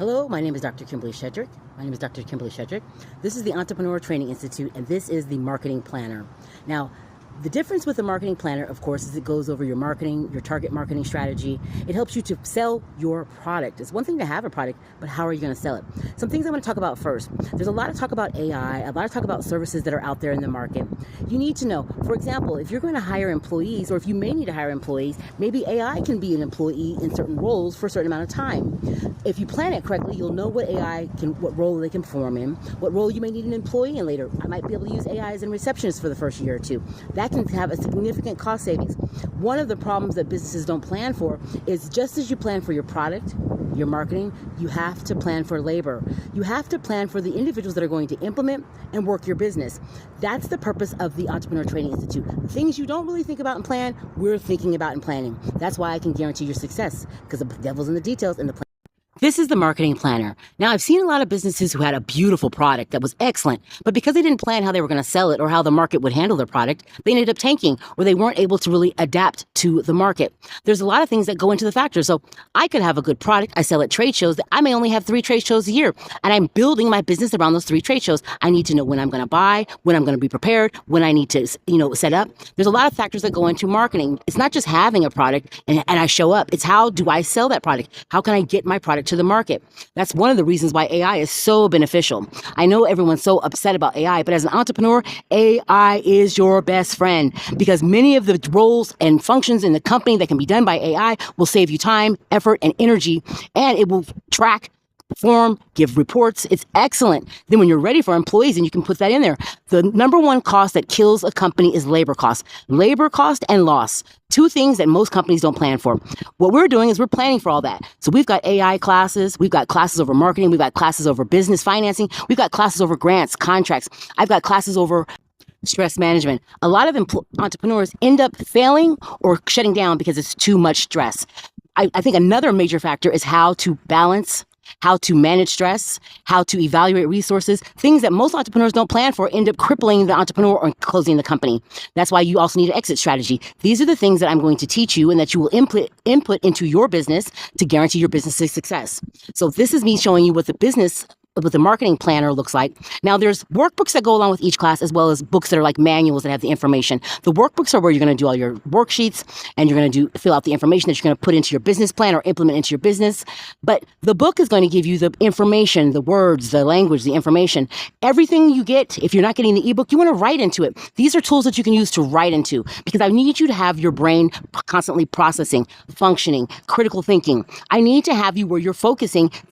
Hello, my name is Dr. Kimberly Shedrick. This is the Entrepreneur Training Institute, and this is the Marketing Planner. Now, the difference with the Marketing Planner, of course, is it goes over your marketing, your target marketing strategy. It helps you to sell your product. It's one thing to have a product, but how are you going to sell it? Some things I want to talk about first. There's a lot of talk about AI, a lot of talk about services that are out there in the market. You need to know, for example, if you're going to hire employees, or if you may need to hire employees, maybe AI can be an employee in certain roles for a certain amount of time. If you plan it correctly, you'll know what what role they can perform in, what role you may need an employee in later. I might be able to use AI as a receptionist for the first year or two. That can have a significant cost savings. One of the problems that businesses don't plan for is just as you plan for your product, your marketing, you have to plan for labor. You have to plan for the individuals that are going to implement and work your business. That's the purpose of the Entrepreneur Training Institute. Things you don't really think about and plan, we're thinking about and planning. That's why I can guarantee your success, because the devil's in the details and the plan. This is the Marketing Planner. Now, I've seen a lot of businesses who had a beautiful product that was excellent, but because they didn't plan how they were going to sell it or how the market would handle their product, they ended up tanking, or they weren't able to really adapt to the market. There's a lot of things that go into the factor. So I could have a good product. I sell at trade shows. I may only have 3 trade shows a year, and I'm building my business around those 3 trade shows. I need to know when I'm going to buy, when I'm going to be prepared, when I need to, set up. There's a lot of factors that go into marketing. It's not just having a product and I show up. It's how do I sell that product? How can I get my product to the market? That's one of the reasons why AI is so beneficial. I know everyone's so upset about AI, but as an entrepreneur, AI is your best friend, because many of the roles and functions in the company that can be done by AI will save you time, effort, and energy, and it will track, perform, give reports. It's excellent. Then when you're ready for employees, and you can put that in there, the number one cost that kills a company is labor cost. Labor cost and loss. 2 things that most companies don't plan for. What we're doing is we're planning for all that. So we've got AI classes, we've got classes over marketing, we've got classes over business financing, we've got classes over grants, contracts. I've got classes over stress management. A lot of entrepreneurs end up failing or shutting down because it's too much stress. I think another major factor is how to balance, how to manage stress, how to evaluate resources. Things that most entrepreneurs don't plan for end up crippling the entrepreneur or closing the company. That's why you also need an exit strategy. These are the things that I'm going to teach you and that you will input into your business to guarantee your business's success. So this is me showing you what the Marketing Planner looks like. Now, there's workbooks that go along with each class, as well as books that are like manuals that have the information. The workbooks are where you're going to do all your worksheets, and you're going to fill out the information that you're going to put into your business plan or implement into your business. But the book is going to give you the information, the words, the language, the information. Everything you get, if you're not getting the ebook, you want to write into it. These are tools that you can use to write into, because I need you to have your brain constantly processing, functioning, critical thinking. I need to have you where you're focusing,